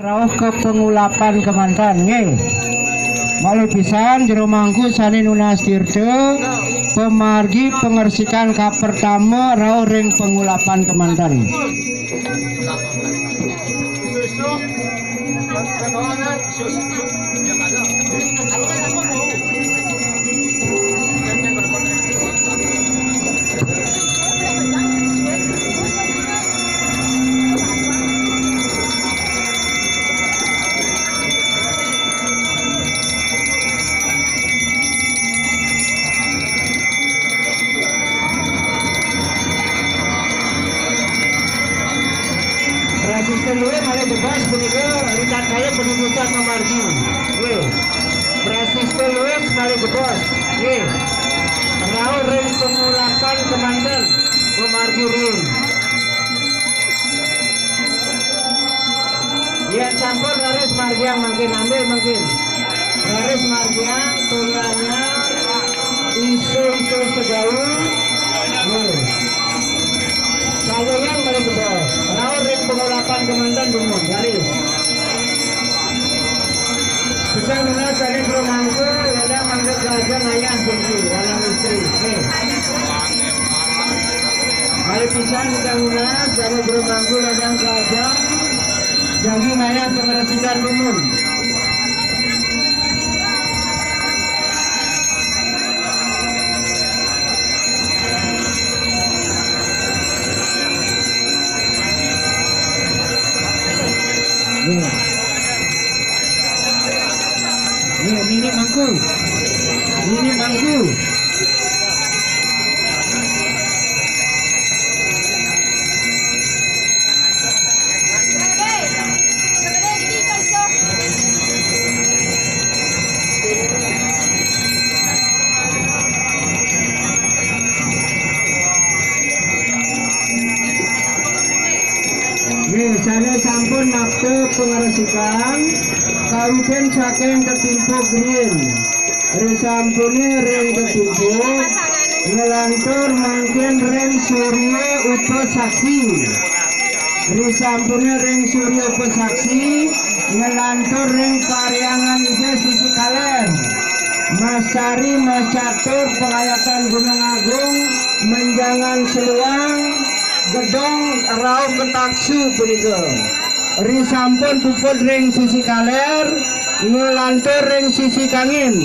Rauh ke pengulapan kemantan nggih. Malih pisan jero mangku sane nunas tirta pemargi pengersikan ka pertama rauh ring pengulapan kemantan. Asisten luwe malah bebas punika rikat kaya penuntutan memargi. Nggih. Asisten luwe malah bebas. Nggih. Rauh ring pengulapan kemanten memargi ring. Yang campur laris margiang makin ambil makin. Laris margiang tulangnya isu-isu segaul. Nggih. Kalau yang paling bebas, rauh ring pengulapan kemanten dumung garis. Bisa menas dari bermangku, ada manggil gajah ayah bungku, alam istri. Kali pisang kita menas dari bermangku, ada gajah, jadi ayah pengerasikan dumung. Ini mangku. Ini mangku. Sana sampun maktub pengeresikan kawitan saking ketimpo green risampune ring ketimpo ngelantur mangken ring surya upasaksi risampune ring surya upasaksi ngelantur ring karyangan ide susi kalen Mas Sari Mas Catur pengayakan Gunung Agung menjangan seluang gedong rauh ketaksu punika risampun puput ring sisi kaler ngelantur ring sisi kangin